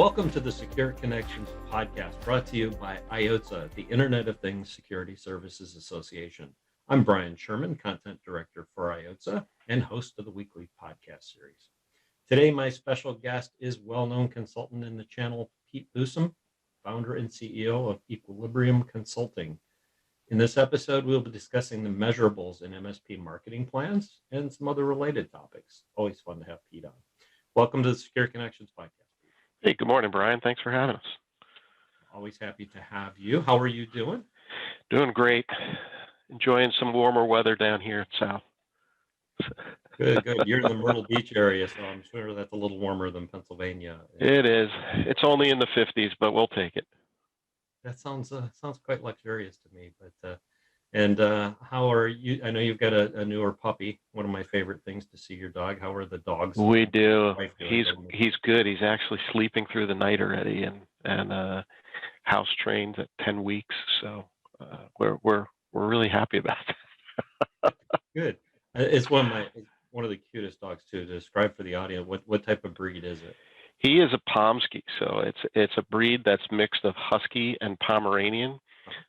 Welcome to the Secure Connections podcast, brought to you by IOTA, the Internet of Things Security Services Association. I'm Brian Sherman, Content Director for IOTA and host of the weekly podcast series. Today, my special guest is well-known consultant in the channel, Pete Busam, founder and CEO of Equilibrium Consulting. In this episode, we'll be discussing the measurables in MSP marketing plans and some other related topics. Always fun to have Pete on. Welcome to the Secure Connections podcast. Hey, good morning, Brian. Thanks for having us. Always happy to have you. How are you doing? Doing great. Enjoying some warmer weather down here in South. Good. You're in the Myrtle Beach area, so I'm sure that's a little warmer than Pennsylvania. It is. It's only in the 50s, but we'll take it. That sounds quite luxurious to me. But how are you? I know you've got a newer puppy. One of my favorite things to see your dog. How are the dogs? We do. He's good. He's actually sleeping through the night already, and house trained at 10 weeks. So we're really happy about that. Good. It's one of the cutest dogs too. To describe for the audience, what type of breed is it? He is a Pomsky, so it's a breed that's mixed of Husky and Pomeranian.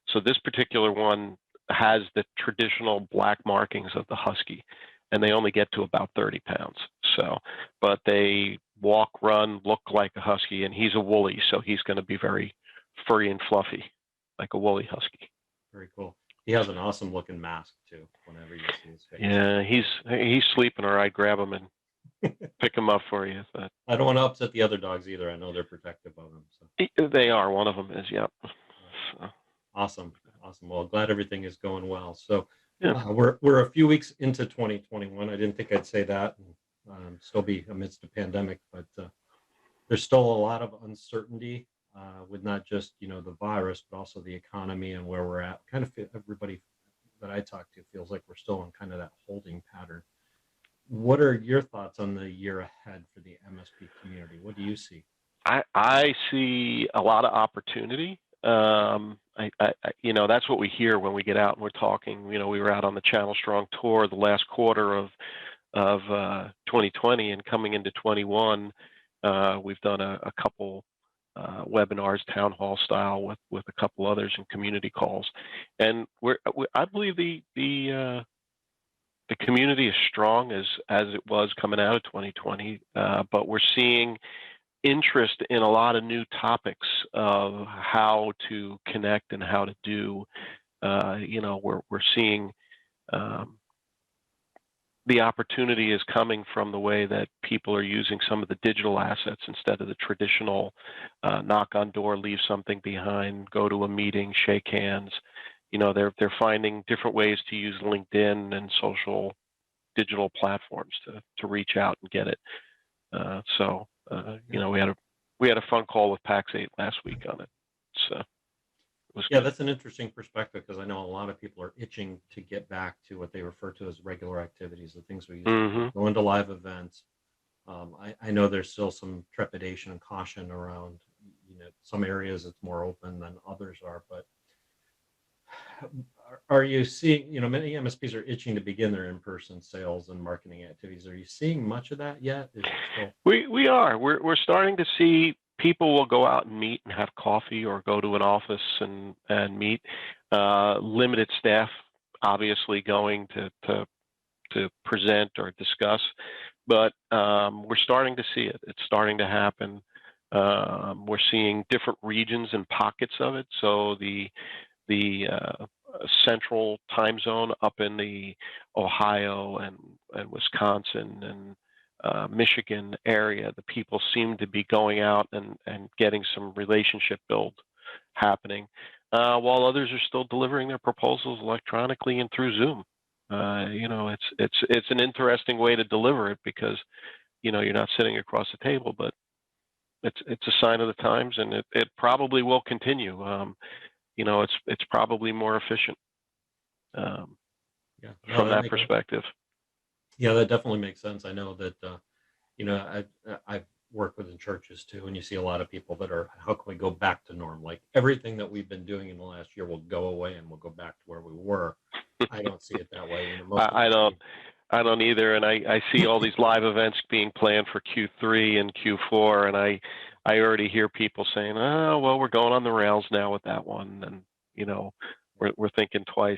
So this particular one has the traditional black markings of the Husky, and they only get to about 30 pounds. So, but they walk, run, look like a Husky, and he's a woolly, so he's going to be very furry and fluffy, like a woolly Husky. Very cool. He has an awesome looking mask too. Whenever you see his face. Yeah, he's sleeping, or I'd grab him and pick him up for you. But I don't want to upset the other dogs either. I know they're protective of him. So. They are. One of them is. Yep. So. Awesome. Well, glad everything is going well. So yeah. We're a few weeks into 2021. I didn't think I'd say that, and still be amidst a pandemic, but there's still a lot of uncertainty with not just the virus, but also the economy and where we're at. Kind of everybody that I talk to feels like we're still in kind of that holding pattern. What are your thoughts on the year ahead for the MSP community? What do you see? I see a lot of opportunity. That's what we hear when we get out and we're talking. We were out on the Channel Strong tour the last quarter of 2020, and coming into 21, we've done a couple webinars, town hall style, with a couple others, and community calls. And I believe the community is strong as it was coming out of 2020, but we're seeing interest in a lot of new topics of how to connect and how to do. We're seeing the opportunity is coming from the way that people are using some of the digital assets instead of the traditional knock on door, leave something behind, go to a meeting, shake hands. They're finding different ways to use LinkedIn and social digital platforms to reach out and get it. We had a fun call with PAX8 last week on it. So it was good. That's an interesting perspective, because I know a lot of people are itching to get back to what they refer to as regular activities, the things we used to do, go into live events. I know there's still some trepidation and caution around, some areas it's more open than others are, but are you seeing, many MSPs are itching to begin their in-person sales and marketing activities. Are you seeing much of that yet? Is it still... We are. We're starting to see people will go out and meet and have coffee, or go to an office and meet. Limited staff, obviously, going to present or discuss, but we're starting to see it. It's starting to happen. We're seeing different regions and pockets of it. So the central time zone up in the Ohio and Wisconsin and Michigan area, the people seem to be going out and getting some relationship build happening, while others are still delivering their proposals electronically and through Zoom. It's an interesting way to deliver it, because you're not sitting across the table, but it's a sign of the times, and it probably will continue. It's probably more efficient from that perspective. Yeah, that definitely makes sense. I know that, I've worked within churches too, and you see a lot of people that are, how can we go back to norm? Like everything that we've been doing in the last year will go away and we'll go back to where we were. I don't see it that way. I don't either. And I see all these live events being planned for Q3 and Q4, and I already hear people saying, "Oh, well, we're going on the rails now with that one," and we're thinking twice.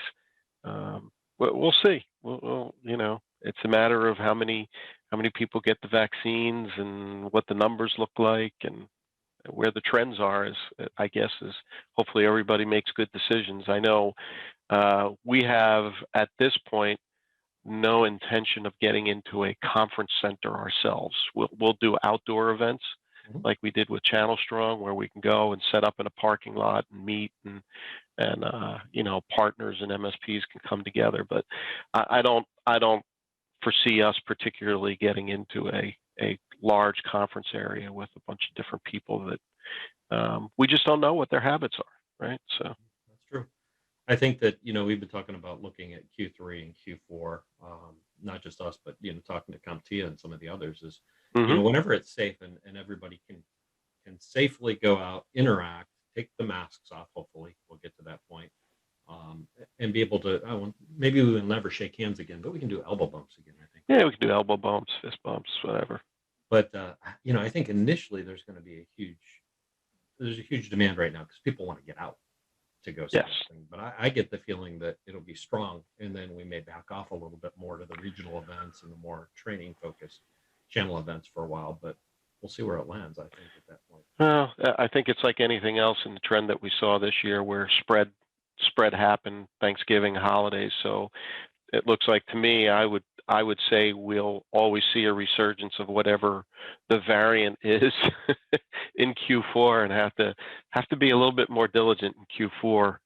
We'll see. It's a matter of how many people get the vaccines and what the numbers look like and where the trends are. I guess is hopefully everybody makes good decisions. I know we have at this point no intention of getting into a conference center ourselves. We'll do outdoor events Mhm. like we did with Channel Strong, where we can go and set up in a parking lot and meet and partners and MSPs can come together. But I don't foresee us particularly getting into a large conference area with a bunch of different people that we just don't know what their habits are, right? So. That's true. I think that, we've been talking about looking at Q3 and Q4, not just us, but, talking to CompTIA and some of the others is, Hmm. whenever it's safe and everybody can safely go out, interact, take the masks off, hopefully we'll get to that point, and be able to, maybe we will never shake hands again, but we can do elbow bumps again, I think. Yeah, we can do elbow bumps, fist bumps, whatever. But, I think initially there's a huge demand right now because people want to get out to go see Yes. that thing. But I get the feeling that it'll be strong, and then we may back off a little bit more to the regional events and the more training focused channel events for a while. But we'll see where it lands. I think at that point. Well, I think it's like anything else in the trend that we saw this year, where spread happened, Thanksgiving, holidays. So it looks like to me, I would say we'll always see a resurgence of whatever the variant is in Q4, and have to be a little bit more diligent in Q4.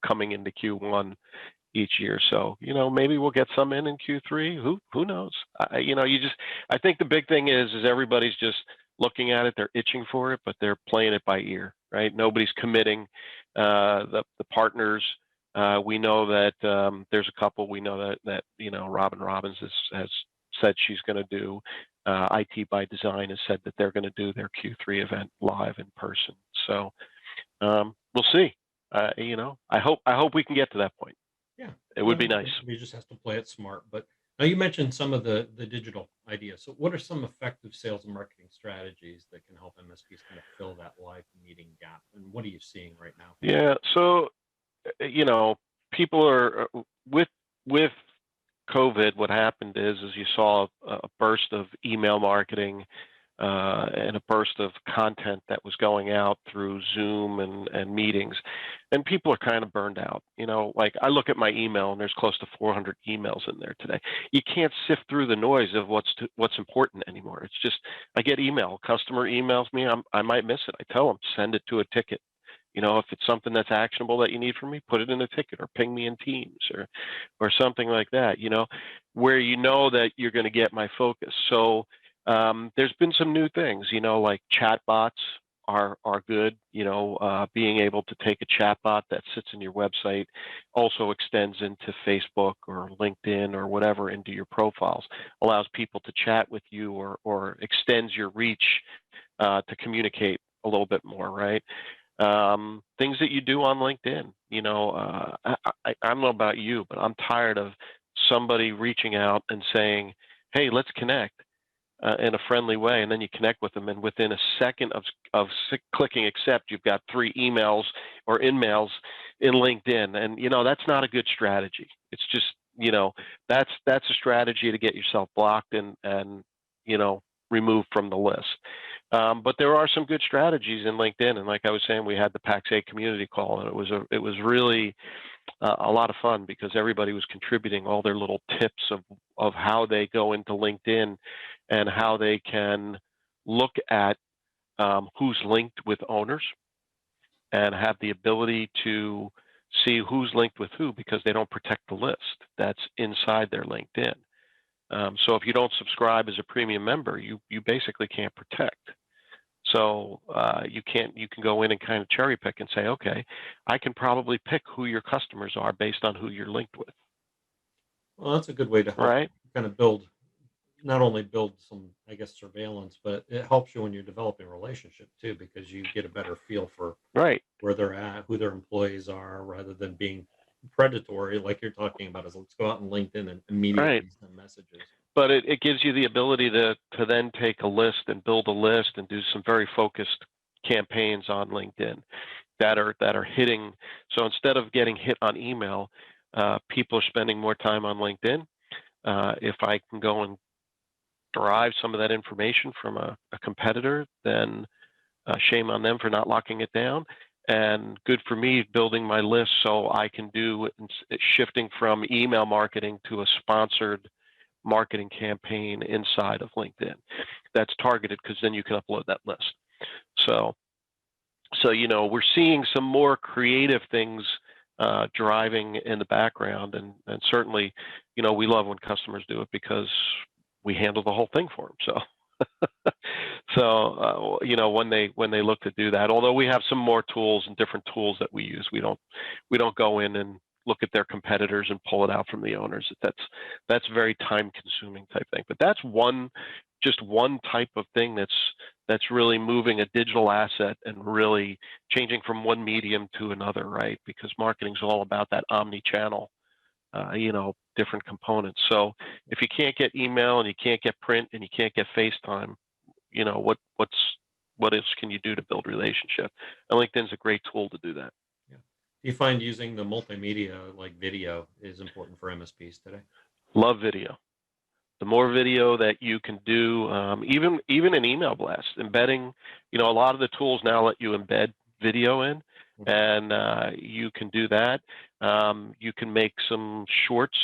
Coming into Q1 each year. So maybe we'll get some in Q3. Who knows? I think the big thing is everybody's just looking at it. They're itching for it, but they're playing it by ear, right? Nobody's committing. The partners. We know that there's a couple. We know that Robin Robbins has said she's going to do. IT by Design has said that they're going to do their Q3 event live in person. So we'll see. I hope we can get to that point. Yeah, It would be nice. we just have to play it smart. But now you mentioned some of the digital ideas. So what are some effective sales and marketing strategies that can help MSPs kind of fill that live meeting gap? And what are you seeing right now? Yeah. So people are with COVID. What happened is you saw a burst of email marketing and a burst of content that was going out through Zoom and meetings, and people are kind of burned out. Like I look at my email and there's close to 400 emails in there today. You can't sift through the noise of what's important anymore. It's just I get email, customer emails me, I might miss it. I tell them send it to a ticket. If it's something that's actionable that you need from me, put it in a ticket or ping me in Teams or something like that, where that you're going to get my focus. So there's been some new things, like chatbots are good. Being able to take a chatbot that sits in your website also extends into Facebook or LinkedIn or whatever into your profiles, allows people to chat with you or extends your reach to communicate a little bit more, right? Things that you do on LinkedIn. I don't know about you, but I'm tired of somebody reaching out and saying, "Hey, let's connect." In a friendly way, and then you connect with them, and within a second of clicking accept, you've got 3 emails or in-mails in LinkedIn, and that's not a good strategy. It's just that's a strategy to get yourself blocked and removed from the list. But there are some good strategies in LinkedIn, and like I was saying, we had the PAX 8 community call, and it was really a lot of fun because everybody was contributing all their little tips of how they go into LinkedIn and how they can look at who's linked with owners and have the ability to see who's linked with who because they don't protect the list that's inside their LinkedIn. So if you don't subscribe as a premium member, you basically can't protect. So you can go in and kind of cherry pick and say, okay, I can probably pick who your customers are based on who you're linked with, Well, that's a good way to help right? kind of not only build some, I guess, surveillance, but it helps you when you're developing a relationship too, because you get a better feel for Right, where they're at, who their employees are, rather than being predatory, like you're talking about. Is let's go out on LinkedIn and right. immediately send messages. but it gives you the ability to then take a list and build a list and do some very focused campaigns on LinkedIn that are hitting. So instead of getting hit on email, people are spending more time on LinkedIn. If I can go and derive some of that information from a competitor, then shame on them for not locking it down. And good for me building my list so I can do shifting from email marketing to a sponsored marketing campaign inside of LinkedIn that's targeted, because then you can upload that list. So we're seeing some more creative things driving in the background, and certainly, we love when customers do it because we handle the whole thing for them. So, when they look to do that, although we have some more tools and different tools that we use, we don't go in and look at their competitors and pull it out from the owners. That's very time consuming type thing. But that's just one type of thing that's really moving a digital asset and really changing from one medium to another, right? Because marketing is all about that omni-channel, different components. So if you can't get email and you can't get print and you can't get FaceTime, what else can you do to build relationship? And LinkedIn's a great tool to do that. Yeah. Do you find using the multimedia like video is important for MSPs today? Love video. The more video that you can do, even an email blast, embedding, a lot of the tools now let you embed video in, and you can do that. You can make some shorts,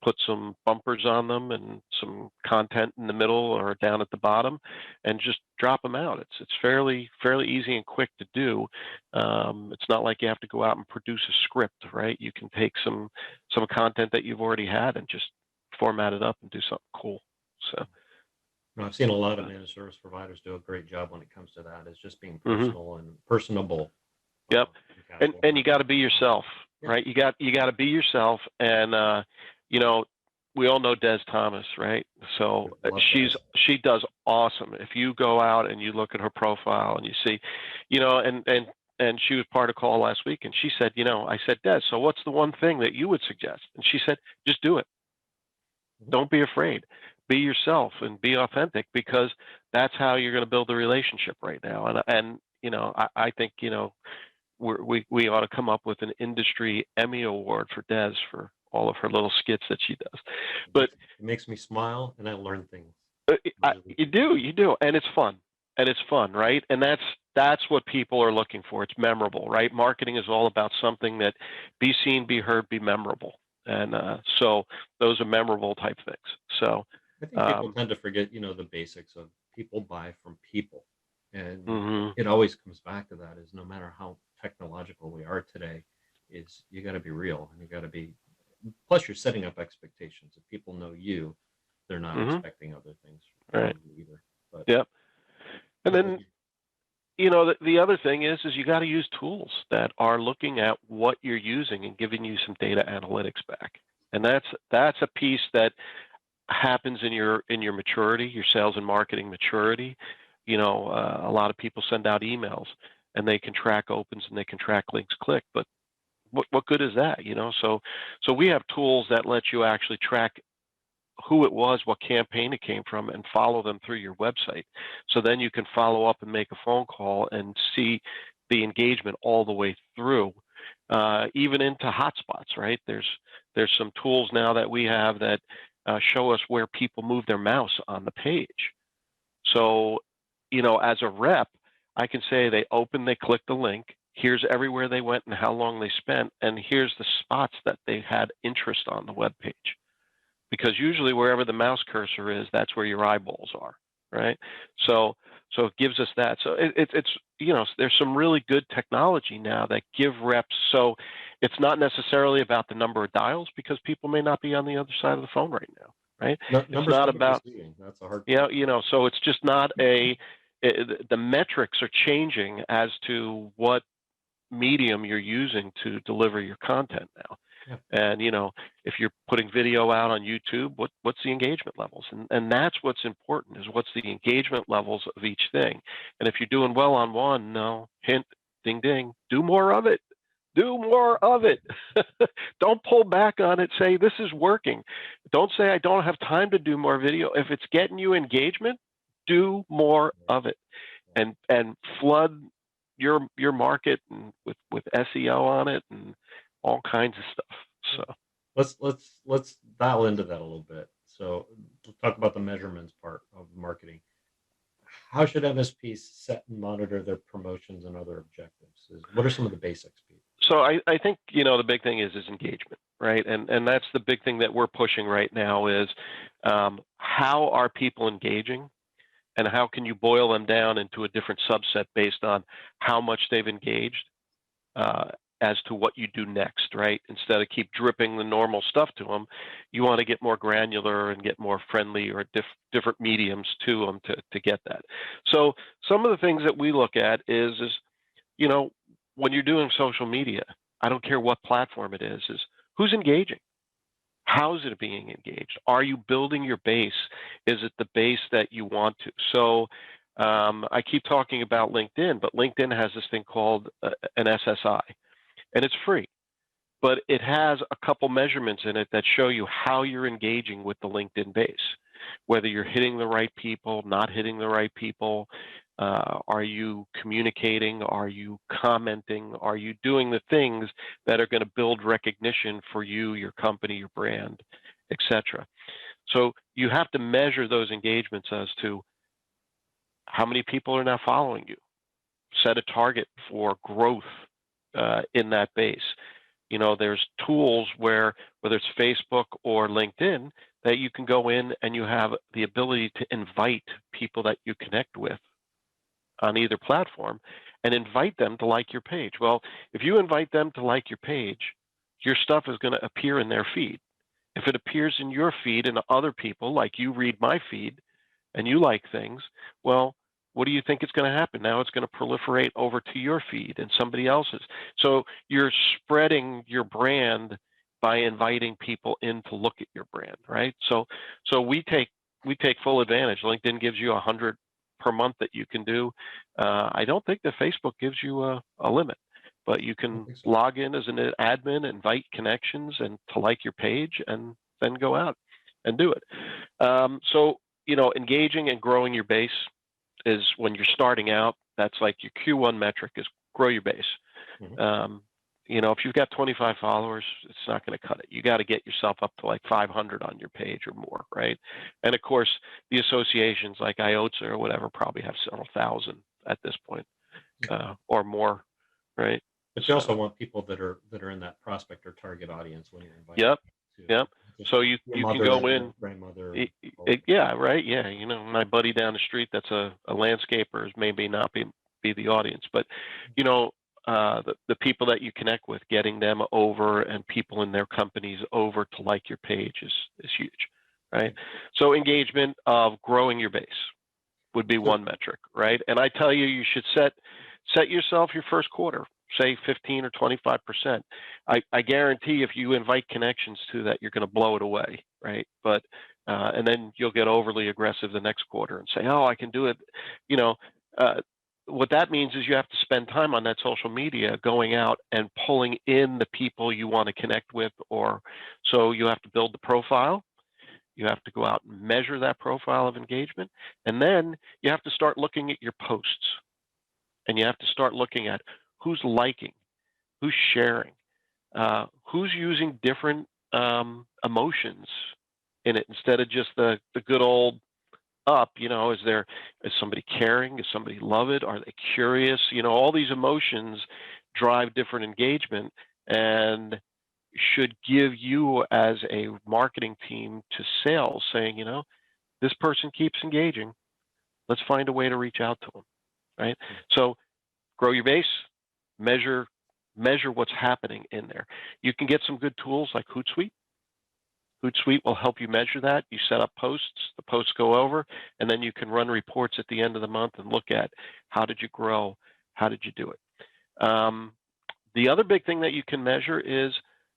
put some bumpers on them and some content in the middle or down at the bottom, and just drop them out. It's fairly easy and quick to do. It's not like you have to go out and produce a script, right? You can take some content that you've already had and just format it up and do something cool. So I've seen a lot of managed service providers do a great job when it comes to that. It's just being personal and personable. Yep. And you got to be yourself, right? You got to be yourself. And we all know Des Thomas, right? So she does awesome. If you go out and you look at her profile and you see, and she was part of call last week, and she said, I said, Des, so what's the one thing that you would suggest? And she said, just do it. Don't be afraid. Be yourself and be authentic, because that's how you're going to build a relationship right now. And I think we ought to come up with an industry Emmy award for Des for all of her little skits that she does. But it makes me smile, and I learn things. You do, and it's fun, right? And that's what people are looking for. It's memorable, right? Marketing is all about something that be seen, be heard, be memorable. And so those are memorable type things. So I think people tend to forget, the basics of people buy from people. And it always comes back to that, is no matter how technological we are today, is you got to be real, and you got to be, plus you're setting up expectations. If people know you, they're not expecting other things from you either. But, yep. And then, the other thing is you got to use tools that are looking at what you're using and giving you some data analytics back. And that's a piece that happens in your maturity, your sales and marketing maturity. A lot of people send out emails and they can track opens and they can track links clicked, but what good is that? So we have tools that let you actually track who it was, what campaign it came from, and follow them through your website. So then you can follow up and make a phone call and see the engagement all the way through, even into hotspots, right? There's some tools now that we have that show us where people move their mouse on the page. So, as a rep, I can say they opened, they clicked the link, here's everywhere they went and how long they spent, and here's the spots that they had interest on the web page. Because usually wherever the mouse cursor is, that's where your eyeballs are, right? So it gives us that. So it's there's some really good technology now that give reps. So it's not necessarily about the number of dials, because people may not be on the other side of the phone right now, right? It's not about, that's a hard so it's just not the metrics are changing as to what medium you're using to deliver your content now. Yeah. And if you're putting video out on YouTube, what's the engagement levels? And that's what's important, is what's the engagement levels of each thing. And if you're doing well on one, no, hint, ding ding, do more of it. Do more of it. Don't pull back on it. Say, this is working. Don't say, I don't have time to do more video. If it's getting you engagement, do more of it, and flood your market and with SEO on it and all kinds of stuff. So Let's dial into that a little bit. So we'll talk about the measurements part of marketing. How should MSPs set and monitor their promotions and other objectives? What are some of the basics, Pete? So I think, the big thing is engagement, right? And that's the big thing that we're pushing right now is how are people engaging, and how can you boil them down into a different subset based on how much they've engaged as to what you do next, right? Instead of keep dripping the normal stuff to them, you want to get more granular and get more friendly or different mediums to them to get that. So some of the things that we look at is when you're doing social media, I don't care what platform it is who's engaging? How's it being engaged? Are you building your base? Is it the base that you want to? So I keep talking about LinkedIn, but LinkedIn has this thing called an SSI, and it's free, but it has a couple measurements in it that show you how you're engaging with the LinkedIn base, whether you're hitting the right people, not hitting the right people. Are you communicating? Are you commenting? Are you doing the things that are going to build recognition for you, your company, your brand, etc.? So you have to measure those engagements as to how many people are now following you. Set a target for growth in that base. There's tools where, whether it's Facebook or LinkedIn, that you can go in and you have the ability to invite people that you connect with on either platform and invite them to like your page. Well, if you invite them to like your page, your stuff is going to appear in their feed. If it appears in your feed and other people, like you read my feed and you like things, well, what do you think is going to happen? Now it's going to proliferate over to your feed and somebody else's. So you're spreading your brand by inviting people in to look at your brand, right? So we take full advantage. LinkedIn gives you 100 per month that you can do. I don't think that Facebook gives you a limit, but you can log in as an admin, invite connections and to like your page, and then go out and do it. So engaging and growing your base is, when you're starting out, that's like your Q1 metric is grow your base. Mm-hmm. If you've got 25 followers, it's not going to cut it. You got to get yourself up to like 500 on your page or more, right? And of course, the associations like IOTA or whatever probably have several thousand at this point, or more, right? But you also want people that are in that prospect or target audience when you're inviting. Yep. Yep. So you can go in. Grandmother. Yeah. Right. Yeah. My buddy down the street that's a landscaper maybe not be the audience, but the people that you connect with, getting them over and people in their companies over to like your page is huge, right? So engagement of growing your base would be one metric, right? And I tell you, you should set yourself your first quarter, say 15 or 25%. I guarantee if you invite connections to that, you're going to blow it away, right? But and then you'll get overly aggressive the next quarter and say, oh, I can do it. What that means is you have to spend time on that social media, going out and pulling in the people you want to connect with, or so you have to build the profile. You have to go out and measure that profile of engagement. And then you have to start looking at your posts, and you have to start looking at who's liking, who's sharing, who's using different emotions in it instead of just the good old up. Is somebody caring? Is somebody love it? Are they curious? All these emotions drive different engagement and should give you as a marketing team to sales saying, this person keeps engaging. Let's find a way to reach out to them, right? So grow your base, measure what's happening in there. You can get some good tools like Hootsuite. Hootsuite will help you measure that. You set up posts, the posts go over, and then you can run reports at the end of the month and look at how did you grow, how did you do it. The other big thing that you can measure is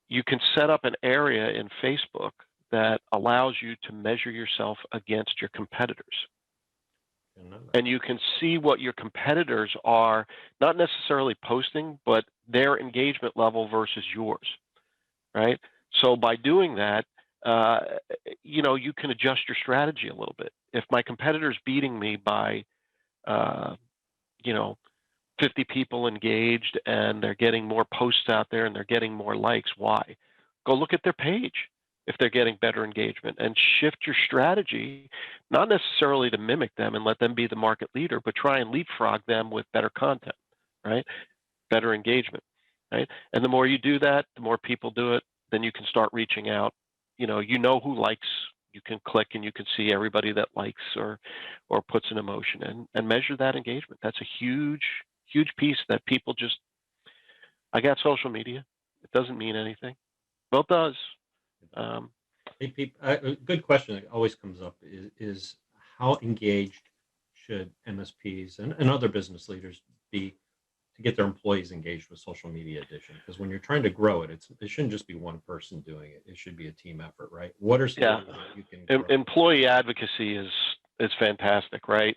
you can set up an area in Facebook that allows you to measure yourself against your competitors. Didn't know that. And you can see what your competitors are not necessarily posting, but their engagement level versus yours, right? So by doing that, uh, you can adjust your strategy a little bit. If my competitor's beating me by, uh, you know, 50 people engaged and they're getting more posts out there and they're getting more likes, why? Go look at their page if they're getting better engagement, and shift your strategy, not necessarily to mimic them and let them be the market leader, but try and leapfrog them with better content, right? Better engagement, right? And the more you do that, the more people do it, then you can start reaching out. Who likes. You can click and you can see everybody that likes or puts an emotion in, and measure that engagement. That's a huge piece that people just. I got social media. It doesn't mean anything. Well, it does. Um, Hey, Pete, a good question that always comes up is how engaged should MSPs and other business leaders be to get their employees engaged with social media edition? Because when you're trying to grow it, it shouldn't just be one person doing it. It should be a team effort, right? What are some yeah, ways that you can grow? employee advocacy is fantastic, right?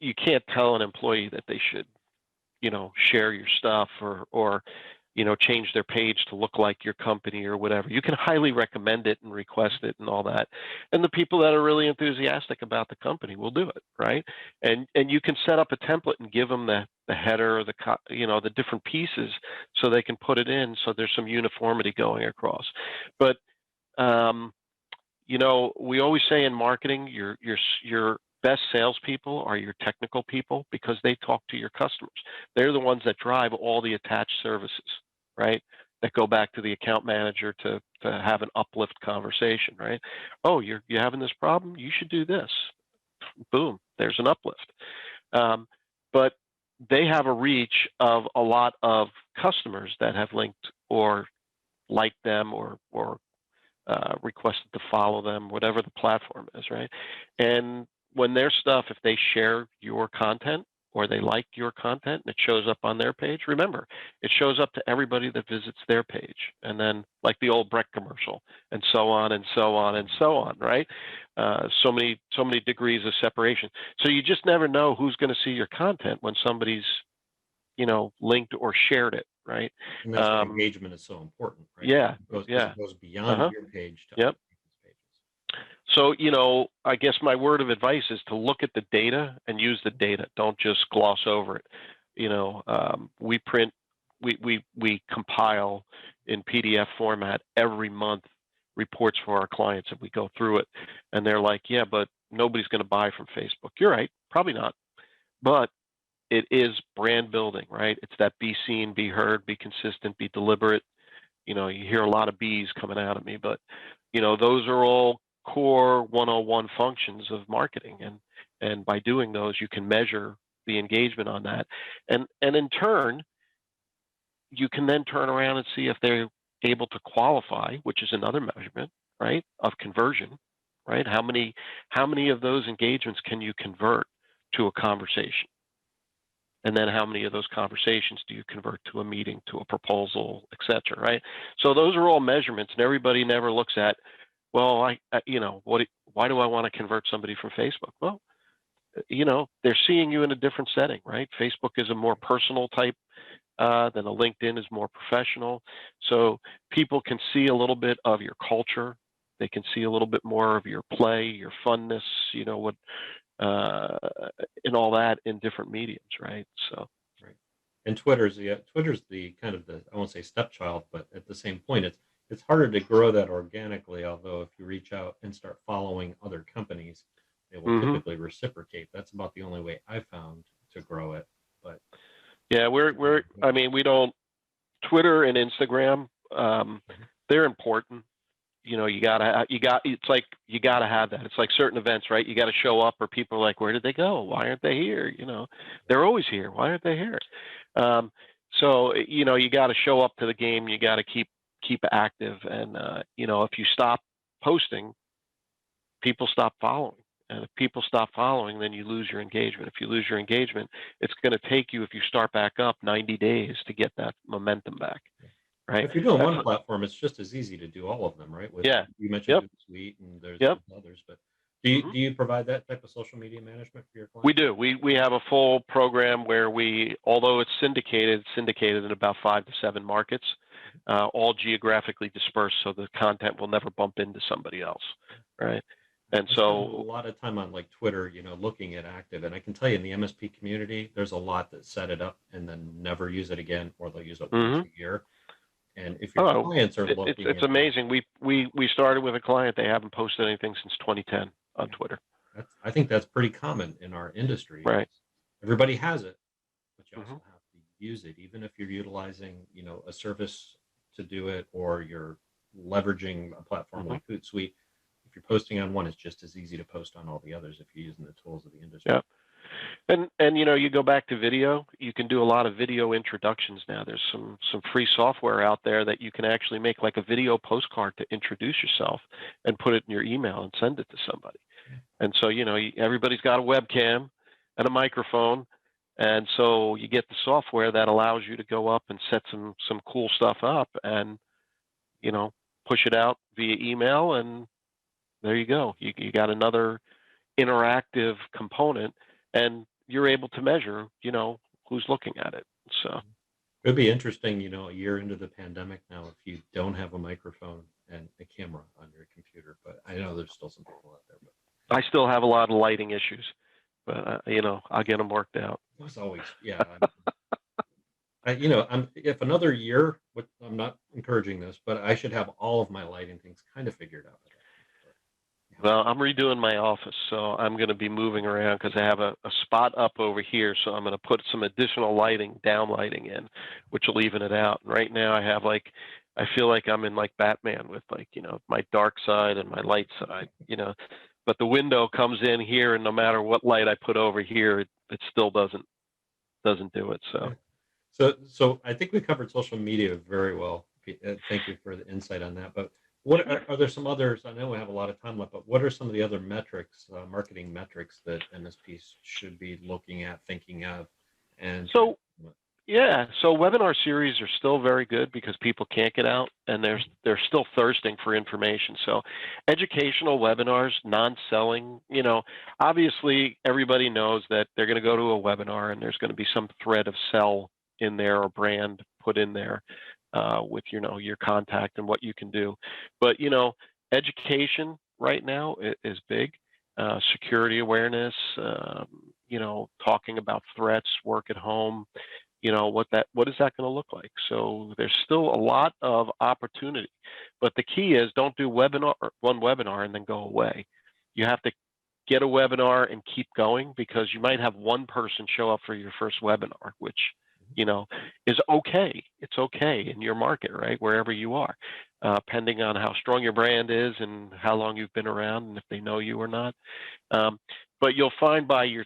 You can't tell an employee that they should share your stuff or change their page to look like your company or whatever. You can highly recommend it and request it and all that. And the people that are really enthusiastic about the company will do it, right? And you can set up a template and give them the header or the different pieces so they can put it in so there's some uniformity going across. But um, we always say in marketing, your best salespeople are your technical people because they talk to your customers. They're the ones that drive all the attached services, right? That go back to the account manager to have an uplift conversation, right? Oh, you're having this problem? You should do this. Boom, there's an uplift. But they have a reach of a lot of customers that have linked or liked them or requested to follow them, whatever the platform is, right? And when their stuff, if they share your content or they like your content and it shows up on their page, remember, it shows up to everybody that visits their page. And then like the old Breck commercial and so on and so on and so on, right? So many degrees of separation. So you just never know who's going to see your content when somebody's, linked or shared it, right? And that's why engagement is so important, right? Yeah, It yeah. goes beyond Uh-huh. your page to Yep. other people's pages. So, I guess my word of advice is to look at the data and use the data. Don't just gloss over it. We print, we compile in PDF format every month reports for our clients, and we go through it. And they're like, yeah, but nobody's going to buy from Facebook. You're right, probably not. But it is brand building, right? It's that be seen, be heard, be consistent, be deliberate. You hear a lot of B's coming out of me, but those are all core 101 functions of marketing, and by doing those, you can measure the engagement on that, and in turn, you can then turn around and see if they're able to qualify, which is another measurement, right, of conversion, right? How many of those engagements can you convert to a conversation? And then how many of those conversations do you convert to a meeting, to a proposal, et cetera, right? So those are all measurements, and everybody never looks at, well, why do I want to convert somebody from Facebook? Well, they're seeing you in a different setting, right? Facebook is a more personal type than a LinkedIn is more professional. So people can see a little bit of your culture. They can see a little bit more of your play, your funness, what uh, and all that in different mediums, right? So, Right. And Twitter's the kind of the, I won't say stepchild, but at the same point, it's harder to grow that organically. Although if you reach out and start following other companies, they will hmm typically reciprocate. That's about the only way I found to grow it. But yeah, I mean, we don't. Twitter and Instagram, Mhm. they're important. It's like you gotta have that. It's like certain events, right? You got to show up, or people are like, where did they go? Why aren't they here? They're always here. Why aren't they here? Um, so you got to show up to the game. You got to keep active, and if you stop posting, people stop following. And if people stop following, then you lose your engagement. If you lose your engagement, it's going to take you, if you start back up, 90 days to get that momentum back, right? If you're doing That's one platform, it's just as easy to do all of them, right? With yeah. you mentioned Yep. Hootsuite and there's Yep. others, but Mhm. Do you provide that type of social media management for your We clients? do. We have a full program where although it's syndicated in about 5 to 7 markets, all geographically dispersed, so the content will never bump into somebody else, right? And I spend a so, lot of time on like Twitter, looking at active, and I can tell you in the MSP community, there's a lot that set it up and then never use it again, or they'll use it once mhm. a year. And if your Oh, clients are looking it's at that, amazing. We started with a client. They haven't posted anything since 2010 on yeah, Twitter, I think that's pretty common in our industry. right? Is everybody has it, but you Hmm. also have to use it, even if you're utilizing, a service to do it, or you're leveraging a platform Hmm. like Hootsuite. If you're posting on one, it's just as easy to post on all the others if you're using the tools of the industry. Yeah. And you go back to video, you can do a lot of video introductions now. There's some free software out there that you can actually make like a video postcard to introduce yourself and put it in your email and send it to somebody. Yeah. And so, everybody's got a webcam and a microphone. And so you get the software that allows you to go up and set some cool stuff up and, you know, push it out via email, and there you go. You got another interactive component, and you're able to measure, who's looking at it. So, It'd be interesting, a year into the pandemic now, if you don't have a microphone and a camera on your computer. But I know there's still some people out there, but I still have a lot of lighting issues, but I'll get them worked out. it was always, yeah. If another year, I'm not encouraging this, but I should have all of my lighting things kind of figured out by that point. But yeah, Well, I'm redoing my office, so I'm going to be moving around because I have a spot up over here. So I'm going to put some additional lighting, down lighting in, which will even it out. And right now I feel like I'm in like Batman with like, my dark side and my light side. But the window comes in here, and no matter what light I put over here, it still doesn't do it. So. yeah. So I think we covered social media very well. Thank you for the insight on that. But what are there some others? I know we have a lot of time left, but what are some of the other metrics, marketing metrics that MSPs should be looking at, thinking of, and trying to So implement? Yeah, so webinar series are still very good because people can't get out and they're still thirsting for information. So educational webinars, non-selling, obviously everybody knows that they're going to go to a webinar and there's going to be some thread of sell in there or brand put in there with your contact and what you can do. But education right now is big. Security awareness, talking about threats, work at home, what is that going to look like. So there's still a lot of opportunity, but the key is don't do one webinar and then go away. You have to get a webinar and keep going, because you might have one person show up for your first webinar, which you know is okay. It's okay in your market, right, wherever you are, depending on how strong your brand is and how long you've been around and if they know you or not. um, but you'll find by your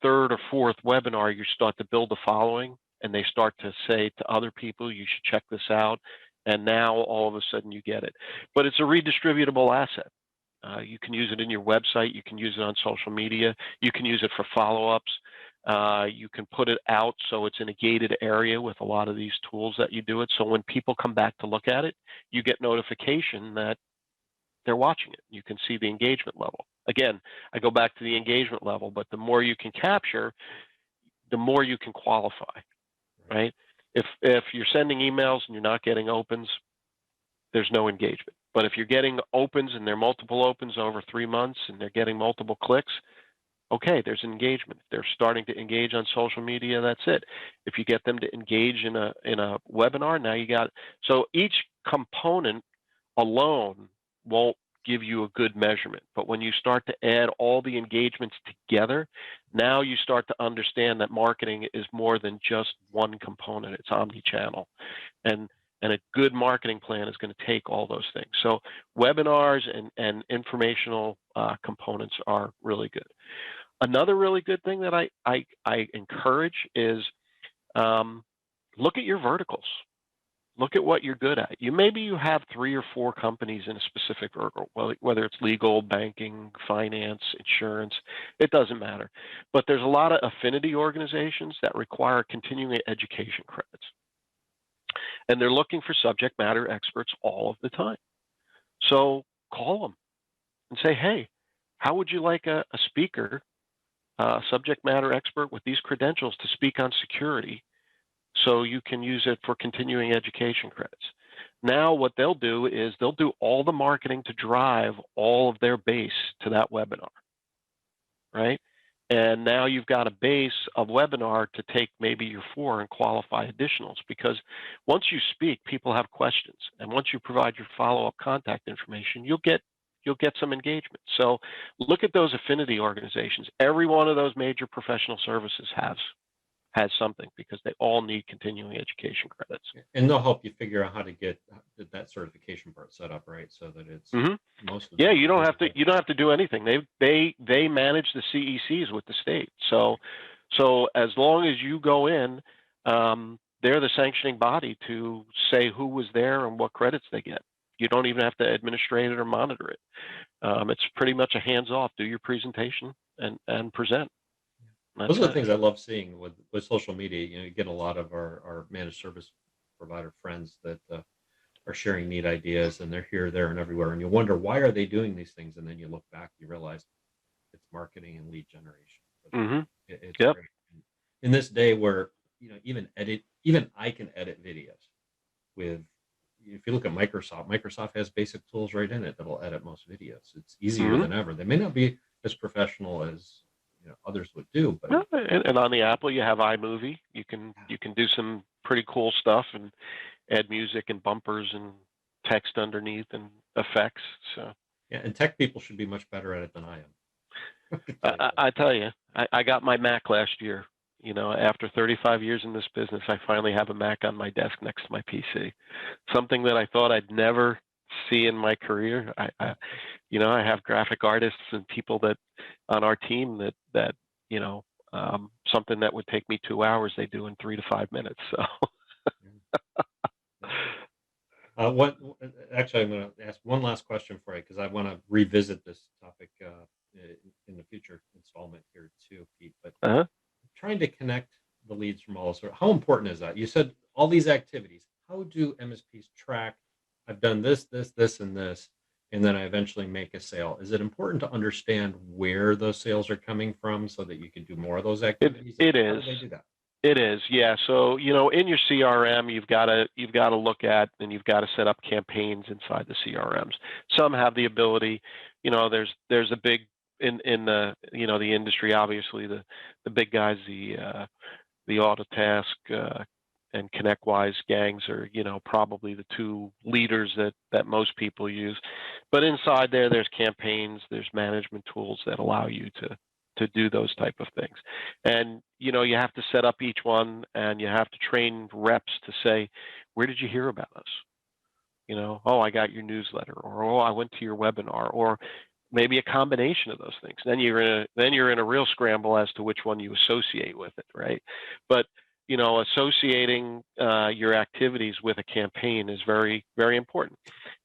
third or fourth webinar, you start to build a following, and they start to say to other people, "You should check this out." And now all of a sudden you get it. But it's a redistributable asset. You can use it in your website. You can use it on social media. You can use it for follow-ups. You can put it out so it's in a gated area with a lot of these tools that you do it. So when people come back to look at it, you get notification that they're watching it. You can see the engagement level. Again, I go back to the engagement level, but the more you can capture, the more you can qualify, Right. right? If you're sending emails and you're not getting opens, there's no engagement. But if you're getting opens and there are multiple opens over 3 months and they're getting multiple clicks, okay, there's engagement. If they're starting to engage on social media, that's it. If you get them to engage in a webinar, now you got it. So each component alone won't give you a good measurement. But when you start to add all the engagements together, now you start to understand that marketing is more than just one component. It's omni-channel. And and a good marketing plan is going to take all those things. So webinars and informational components are really good. Another really good thing that I encourage is um, look at your verticals. Look at what you're good at. Maybe you have 3 or 4 companies in a specific vertical, whether it's legal, banking, finance, insurance, it doesn't matter. But there's a lot of affinity organizations that require continuing education credits. And they're looking for subject matter experts all of the time. So call them and say, hey, How would you like a speaker, a subject matter expert with these credentials to speak on security so you can use it for continuing education credits? Now what they'll do is they'll do all the marketing to drive all of their base to that webinar, right? And now you've got a base of webinar to take maybe your 4 and qualify additionals, because once you speak, people have questions. And once you provide your follow-up contact information, you'll get some engagement. So look at those affinity organizations. Every one of those major professional services has something, because they all need continuing education credits. And they'll help you figure out how to get that certification part set up, right? So that it's most of the Yeah, you don't have to do anything. They manage the CECs with the state. So as long as you go in, they're the sanctioning body to say who was there and what credits they get. You don't even have to administrate it or monitor it. It's pretty much a hands-off. Do your presentation and present. Those are the things I love seeing with social media. You get a lot of our managed service provider friends that are sharing neat ideas, and they're here, there, and everywhere. And you wonder, why are they doing these things? And then you look back, you realize it's marketing and lead generation. It's Yep. great. In this day where even I can edit videos with. If you look at Microsoft has basic tools right in it that'll edit most videos. It's easier than ever. They may not be as professional as others would do, but and on the Apple you have iMovie. You can do some pretty cool stuff and add music and bumpers and text underneath and effects. So yeah, and tech people should be much better at it than I am. I tell you, I got my Mac last year. After 35 years in this business, I finally have a Mac on my desk next to my PC. Something that I thought I'd never see in my career. I have graphic artists and people that on our team that something that would take me 2 hours, they do in 3 to 5 minutes. So. Actually, I'm going to ask one last question for you, because I want to revisit this topic in the future installment here too, Pete. But trying to connect the leads from all sorts. How important is that? You said all these activities. How do MSPs track? I've done this, this, this, and this, and then I eventually make a sale. Is it important to understand where those sales are coming from so that you can do more of those activities? It How is. do they do that? It is, yeah. So in your CRM, you've got to look at, and you've got to set up campaigns inside the CRMs. Some have the ability. There's a big in the the industry. Obviously, the big guys, the Autotask and ConnectWise gangs are probably the 2 leaders that most people use. But inside there's campaigns, there's management tools that allow you to do those type of things. And you have to set up each one, and you have to train reps to say, where did you hear about us? Oh, I got your newsletter, or oh, I went to your webinar, or maybe a combination of those things. Then you're in a real scramble as to which one you associate with it, right? But associating your activities with a campaign is very, very important.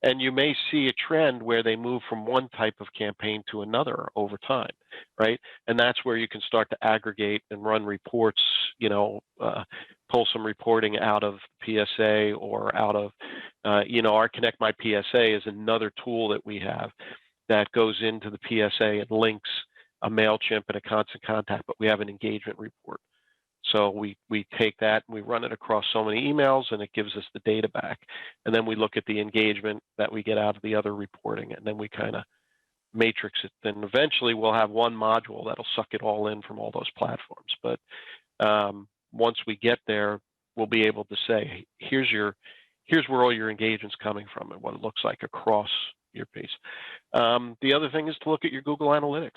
And you may see a trend where they move from one type of campaign to another over time, right? And that's where you can start to aggregate and run reports, pull some reporting out of PSA or out of, our Connect My PSA is another tool that we have that goes into the PSA and links a MailChimp and a Constant Contact, but we have an engagement report. So we take that and we run it across so many emails, and it gives us the data back. And then we look at the engagement that we get out of the other reporting, and then we kind of matrix it. Then eventually we'll have one module that'll suck it all in from all those platforms. But once we get there, we'll be able to say, here's where all your engagement's coming from and what it looks like across your piece. The other thing is to look at your Google Analytics.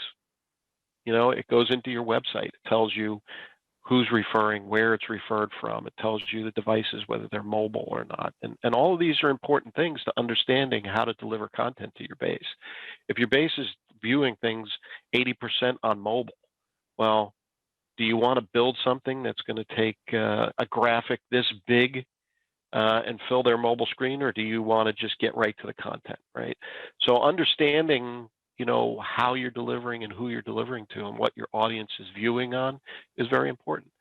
It goes into your website. It tells you who's referring, where it's referred from. It tells you the devices, whether they're mobile or not. And all of these are important things to understanding how to deliver content to your base. If your base is viewing things 80% on mobile, well, do you want to build something that's going to take a graphic this big and fill their mobile screen, or do you want to just get right to the content, right? So understanding how you're delivering and who you're delivering to and what your audience is viewing on is very important.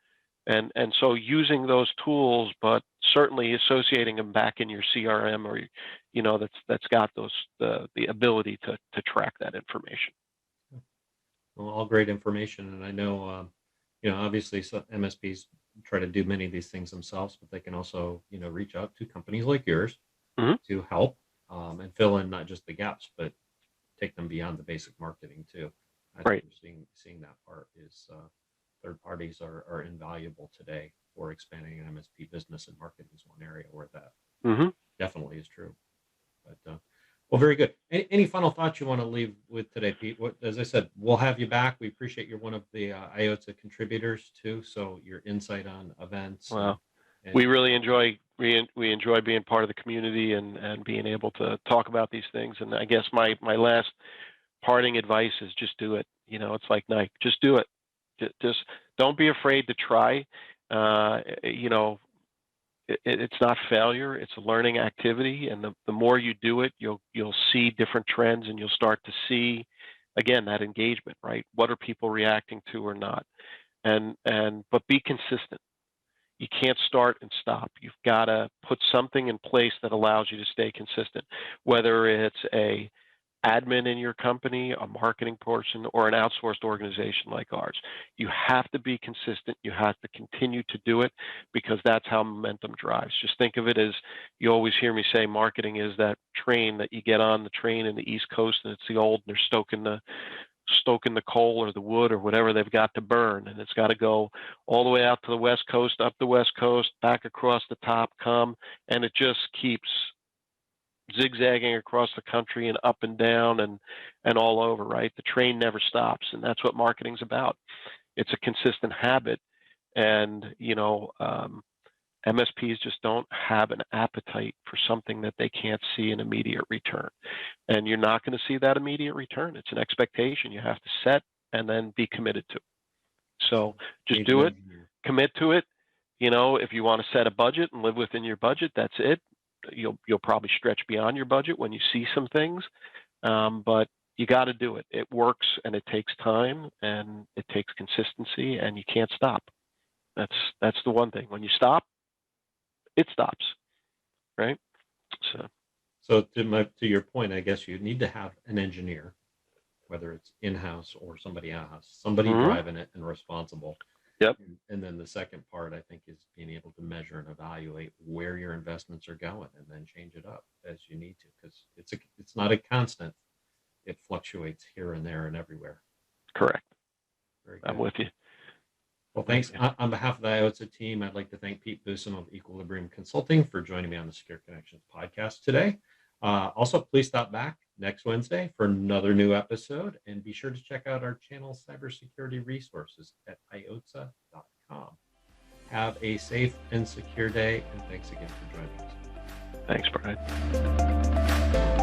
And so using those tools, but certainly associating them back in your CRM or that's got the ability to track that information. Well, all great information. And I know, obviously some MSPs try to do many of these things themselves, but they can also, reach out to companies like yours Hmm. to help and fill in not just the gaps, but take them beyond the basic marketing too. I think Right. we're seeing that part is third parties are invaluable today for expanding an MSP business, and marketing is one area where that Hmm. definitely is true. But well, very good. Any final thoughts you want to leave with today, Pete? As I said, we'll have you back. We appreciate you're one of the IOTA contributors too. So your insight on events Well, and we really enjoy we enjoy being part of the community and being able to talk about these things. And I guess my last parting advice is just do it. It's like Nike, just do it. Just don't be afraid to try. You know, it's not failure; it's a learning activity, and the more you do it, you'll see different trends, and you'll start to see again that engagement. Right? What are people reacting to or not? But be consistent. You can't start and stop. You've got to put something in place that allows you to stay consistent, whether it's a admin in your company, a marketing person, or an outsourced organization like ours. You have to be consistent. You have to continue to do it because that's how momentum drives. Just think of it as you always hear me say marketing is that train that you get on the train in the East Coast and it's the old and they're stoking the coal or the wood or whatever they've got to burn, and it's got to go all the way out to the West Coast, up the West Coast, back across the top, and it just keeps zigzagging across the country and up and down and all over, right? The train never stops, and that's what marketing's about. It's a consistent habit, and MSPs just don't have an appetite for something that they can't see an immediate return. And you're not going to see that immediate return. It's an expectation you have to set and then be committed to. So just need an do it, engineer. commit to it. If you want to set a budget and live within your budget, that's it. You'll probably stretch beyond your budget when you see some things, but you got to do it. It works, and it takes time, and it takes consistency, and you can't stop. That's the one thing. When you stop, it stops, right? So. So to your point, I guess you need to have an engineer, whether it's in-house or somebody else, somebody Mhm. driving it and responsible. Yep. And then the second part, I think, is being able to measure and evaluate where your investments are going, and then change it up as you need to, because it's not a constant. It fluctuates here and there and everywhere. Correct. Very I'm good. with you. Well, thanks. On behalf of the IOTA team, I'd like to thank Pete Busam of Equilibrium Consulting for joining me on the Secure Connections podcast today. Also, please stop back next Wednesday for another new episode, and be sure to check out our channel cybersecurity resources at iota.com. Have a safe and secure day, and thanks again for joining us. Thanks, Brian.